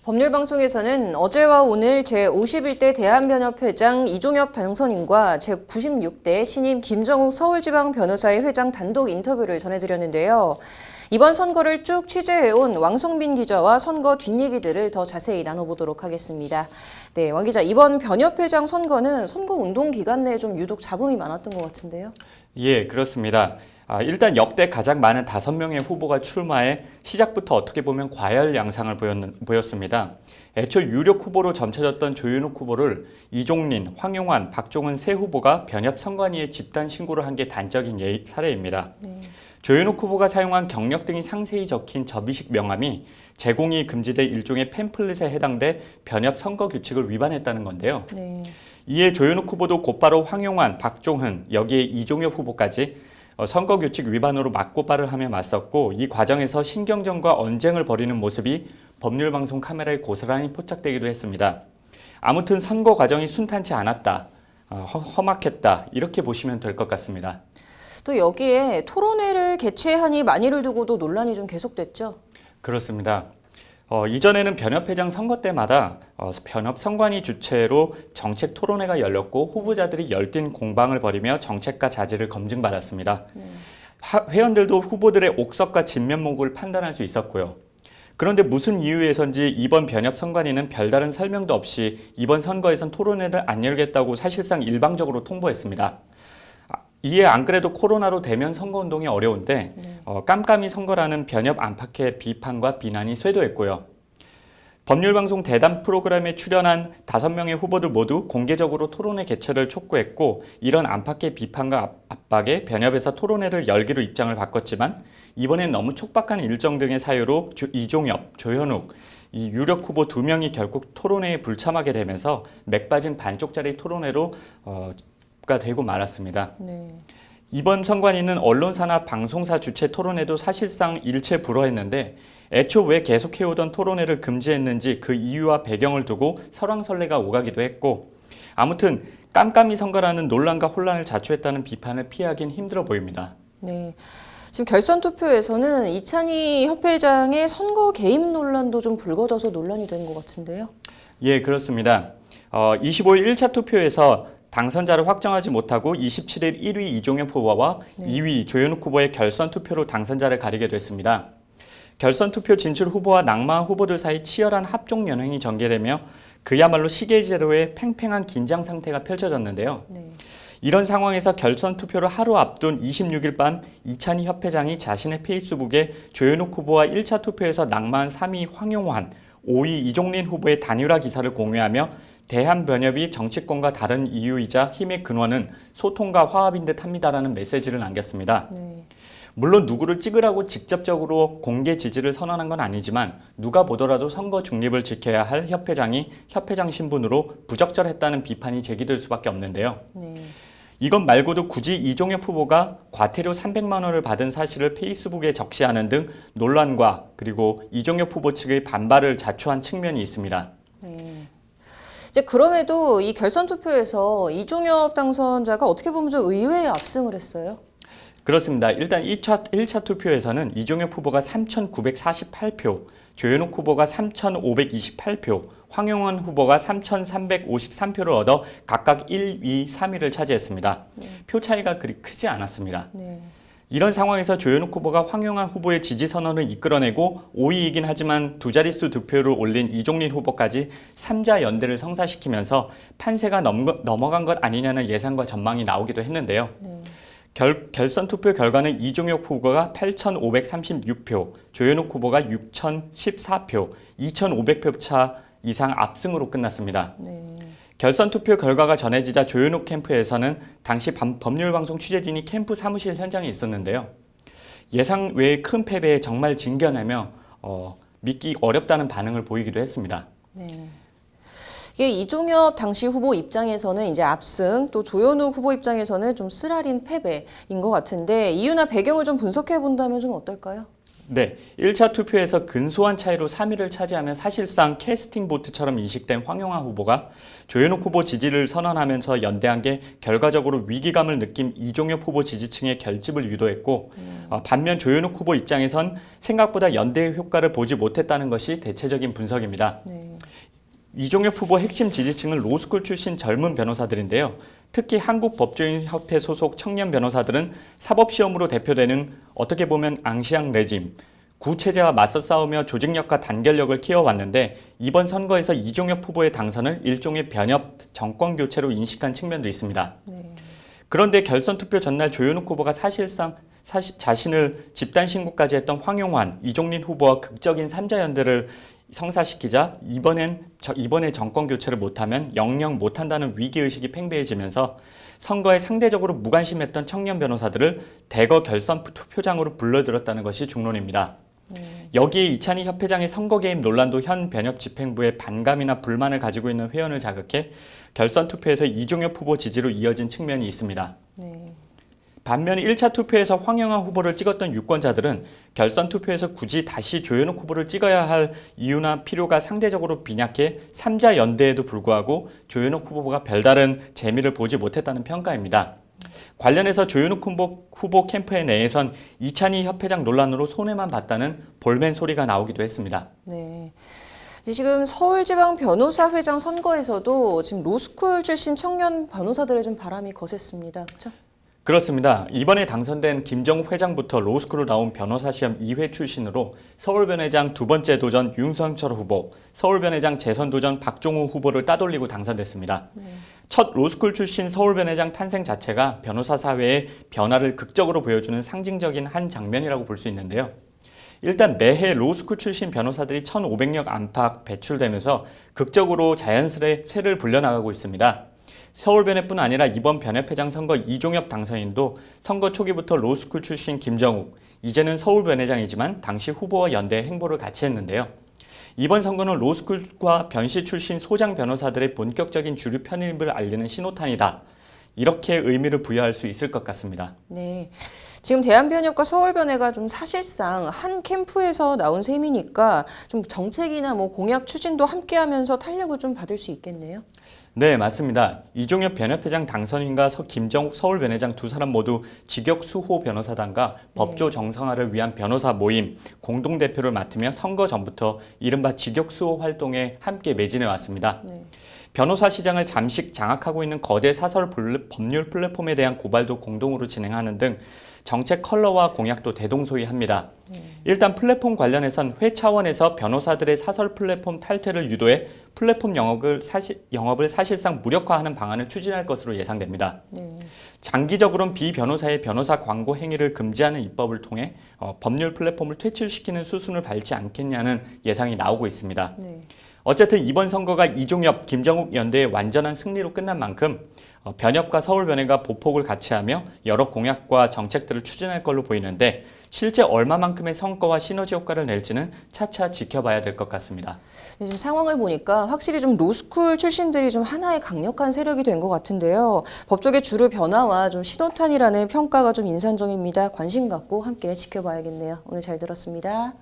법률방송에서는 어제와 오늘 제51대 대한변협회장 이종엽 당선인과 제96대 신임 김정욱 서울지방변호사의 회장 단독 인터뷰를 전해드렸는데요. 이번 선거를 쭉 취재해온 왕성빈 기자와 선거 뒷얘기들을 더 자세히 나눠보도록 하겠습니다. 네, 왕 기자, 이번 변협회장 선거는 선거운동 기간 내에 좀 유독 잡음이 많았던 것 같은데요. 예, 그렇습니다. 일단 역대 가장 많은 5명의 후보가 출마해 시작부터 어떻게 보면 과열 양상을 보였습니다. 애초 유력 후보로 점쳐졌던 조윤욱 후보를 이종린, 황용환, 박종훈 세 후보가 변협 선관위에 집단 신고를 한 게 단적인 사례입니다. 조윤욱 후보가 사용한 경력 등이 상세히 적힌 접이식 명함이 제공이 금지돼 일종의 팸플릿에 해당돼 변협 선거 규칙을 위반했다는 건데요. 이에 조윤욱 후보도 곧바로 황용환, 박종훈, 여기에 이종엽 후보까지 선거규칙 위반으로 맞고발을 하며 맞섰고, 이 과정에서 신경전과 언쟁을 벌이는 모습이 법률방송 카메라에 고스란히 포착되기도 했습니다. 아무튼 선거 과정이 순탄치 않았다, 험악했다, 이렇게 보시면 될 것 같습니다. 또 여기에 토론회를 개최하니 만일을 두고도 논란이 좀 계속됐죠? 그렇습니다. 이전에는 변협회장 선거 때마다 변협 선관위 주최로 정책 토론회가 열렸고 후보자들이 열띤 공방을 벌이며 정책과 자질을 검증받았습니다. 회원들도 후보들의 옥석과 진면목을 판단할 수 있었고요. 그런데 무슨 이유에선지 이번 변협 선관위는 별다른 설명도 없이 이번 선거에선 토론회를 안 열겠다고 사실상 일방적으로 통보했습니다. 이에 안 그래도 코로나로 대면 선거운동이 어려운데 깜깜이 선거라는 변협 안팎의 비판과 비난이 쇄도했고요. 법률방송 대담 프로그램에 출연한 5명의 후보들 모두 공개적으로 토론회 개최를 촉구했고, 이런 안팎의 비판과 압박에 변협에서 토론회를 열기로 입장을 바꿨지만 이번엔 너무 촉박한 일정 등의 사유로 이종엽, 조현욱, 이 유력 후보 2명이 결국 토론회에 불참하게 되면서 맥빠진 반쪽짜리 토론회로 가 되고 말았습니다. 이번 선관위는 언론사나 방송사 주최 토론회도 사실상 일체 불허했는데, 애초 왜 계속해오던 토론회를 금지했는지 그 이유와 배경을 두고 설왕설래가 오가기도 했고, 아무튼 깜깜이 선거라는 논란과 혼란을 자초했다는 비판을 피하긴 힘들어 보입니다. 네. 지금 결선 투표에서는 이찬희 협회장의 선거 개입 논란도 좀 불거져서 논란이 된 것 같은데요. 예, 그렇습니다. 25일 1차 투표에서 당선자를 확정하지 못하고 27일 1위 이종엽 후보와 2위 조현욱 후보의 결선 투표로 당선자를 가리게 됐습니다. 결선 투표 진출 후보와 낙마한 후보들 사이 치열한 합종 연횡이 전개되며 그야말로 시계제로의 팽팽한 긴장 상태가 펼쳐졌는데요. 이런 상황에서 결선 투표를 하루 앞둔 26일 밤 이찬희 협회장이 자신의 페이스북에 조현욱 후보와 1차 투표에서 낙마한 3위 황용환, 5위 이종린 후보의 단일화 기사를 공유하며 대한변협이 정치권과 다른 이유이자 힘의 근원은 소통과 화합인 듯 합니다라는 메시지를 남겼습니다. 물론 누구를 찍으라고 직접적으로 공개 지지를 선언한 건 아니지만 누가 보더라도 선거 중립을 지켜야 할 협회장이 협회장 신분으로 부적절했다는 비판이 제기될 수밖에 없는데요. 이것 말고도 굳이 이종엽 후보가 과태료 300만 원을 받은 사실을 페이스북에 적시하는 등 논란과 그리고 이종엽 후보 측의 반발을 자초한 측면이 있습니다. 이제 그럼에도 이 결선 투표에서 이종엽 당선자가 어떻게 보면 좀 의외의 압승을 했어요. 그렇습니다. 일단 1차 투표에서는 이종엽 후보가 3,948표, 조현욱 후보가 3,528표, 황용환 후보가 3,353표를 얻어 각각 1, 2, 3위를 차지했습니다. 표 차이가 그리 크지 않았습니다. 이런 상황에서 조현욱 후보가 황용환 후보의 지지 선언을 이끌어내고 5위이긴 하지만 두 자릿수 득표를 올린 이종린 후보까지 3자 연대를 성사시키면서 판세가 넘어간 것 아니냐는 예상과 전망이 나오기도 했는데요. 결선 투표 결과는 이종엽 후보가 8,536표, 조현욱 후보가 6,014표, 2,500표 차 이상 압승으로 끝났습니다. 결선 투표 결과가 전해지자 조현욱 캠프에서는 당시 법률방송 취재진이 캠프 사무실 현장에 있었는데요. 예상 외의 큰 패배에 정말 진견하며 믿기 어렵다는 반응을 보이기도 했습니다. 이게 이종엽 당시 후보 입장에서는 이제 압승, 또 조현욱 후보 입장에서는 좀 쓰라린 패배인 것 같은데 이유나 배경을 좀 분석해 본다면 좀 어떨까요? 네, 1차 투표에서 근소한 차이로 3위를 차지하면 사실상 캐스팅 보트처럼 인식된 황용환 후보가 조현욱 후보 지지를 선언하면서 연대한 게 결과적으로 위기감을 느낀 이종엽 후보 지지층의 결집을 유도했고 반면 조현욱 후보 입장에선 생각보다 연대의 효과를 보지 못했다는 것이 대체적인 분석입니다. 이종엽 후보 핵심 지지층은 로스쿨 출신 젊은 변호사들인데요. 특히 한국법조인협회 소속 청년 변호사들은 사법시험으로 대표되는 어떻게 보면 앙시앙 레짐, 구체제와 맞서 싸우며 조직력과 단결력을 키워왔는데 이번 선거에서 이종엽 후보의 당선을 일종의 변협 정권 교체로 인식한 측면도 있습니다. 그런데 결선 투표 전날 조현욱 후보가 사실상 자신을 집단 신고까지 했던 황용환, 이종린 후보와 극적인 3자 연대를 성사시키자 이번에 정권 교체를 못하면 영영 못한다는 위기의식이 팽배해지면서 선거에 상대적으로 무관심했던 청년 변호사들을 대거 결선 투표장으로 불러들였다는 것이 중론입니다. 여기에 이찬희 협회장의 선거 개입 논란도 현 변협 집행부의 반감이나 불만을 가지고 있는 회원을 자극해 결선 투표에서 이종엽 후보 지지로 이어진 측면이 있습니다. 반면 1차 투표에서 황영하 후보를 찍었던 유권자들은 결선 투표에서 굳이 다시 조현욱 후보를 찍어야 할 이유나 필요가 상대적으로 빈약해 3자 연대에도 불구하고 조현욱 후보가 별다른 재미를 보지 못했다는 평가입니다. 관련해서 조현욱 후보 캠프 내에선 이찬희 협회장 논란으로 손해만 봤다는 볼멘 소리가 나오기도 했습니다. 네. 지금 서울지방변호사회장 선거에서도 지금 로스쿨 출신 청년 변호사들의 좀 바람이 거셌습니다. 그렇죠? 그렇습니다. 이번에 당선된 김정욱 회장부터 로스쿨로 나온 변호사 시험 2회 출신으로 서울변회장 두 번째 도전 윤성철 후보, 서울변회장 재선 도전 박종우 후보를 따돌리고 당선됐습니다. 첫 로스쿨 출신 서울변회장 탄생 자체가 변호사 사회의 변화를 극적으로 보여주는 상징적인 한 장면이라고 볼 수 있는데요. 일단 매해 로스쿨 출신 변호사들이 1,500명 안팎 배출되면서 극적으로 자연스레 세를 불려나가고 있습니다. 서울변협뿐 아니라 이번 변협회장 선거 이종엽 당선인도 선거 초기부터 로스쿨 출신 김정욱, 이제는 서울변회장이지만 당시 후보와 연대 행보를 같이 했는데요. 이번 선거는 로스쿨과 변시 출신 소장 변호사들의 본격적인 주류 편입을 알리는 신호탄이다. 이렇게 의미를 부여할 수 있을 것 같습니다. 네. 지금 대한변협과 서울변회가 좀 사실상 한 캠프에서 나온 셈이니까 좀 정책이나 뭐 공약 추진도 함께하면서 탄력을 좀 받을 수 있겠네요. 네, 맞습니다. 이종엽 변협회장 당선인과 김정욱 서울변회장 두 사람 모두 직역수호 변호사단과 법조 정상화를 위한 변호사 모임 공동대표를 맡으며 선거 전부터 이른바 직역수호 활동에 함께 매진해 왔습니다. 변호사 시장을 잠식 장악하고 있는 거대 사설 법률 플랫폼에 대한 고발도 공동으로 진행하는 등 정책 컬러와 공약도 대동소이합니다. 일단 플랫폼 관련해선 회 차원에서 변호사들의 사설 플랫폼 탈퇴를 유도해 플랫폼 영업을 사실상 무력화하는 방안을 추진할 것으로 예상됩니다. 장기적으로는 비변호사의 변호사 광고 행위를 금지하는 입법을 통해 법률 플랫폼을 퇴출시키는 수순을 밟지 않겠냐는 예상이 나오고 있습니다. 어쨌든 이번 선거가 이종엽, 김정욱 연대의 완전한 승리로 끝난 만큼 변협과 서울변회가 보폭을 같이 하며 여러 공약과 정책들을 추진할 걸로 보이는데 실제 얼마만큼의 성과와 시너지 효과를 낼지는 차차 지켜봐야 될 것 같습니다. 지금 상황을 보니까 확실히 좀 로스쿨 출신들이 좀 하나의 강력한 세력이 된 것 같은데요. 법조계 주류 변화와 좀 신호탄이라는 평가가 좀 인상적입니다. 관심 갖고 함께 지켜봐야겠네요. 오늘 잘 들었습니다.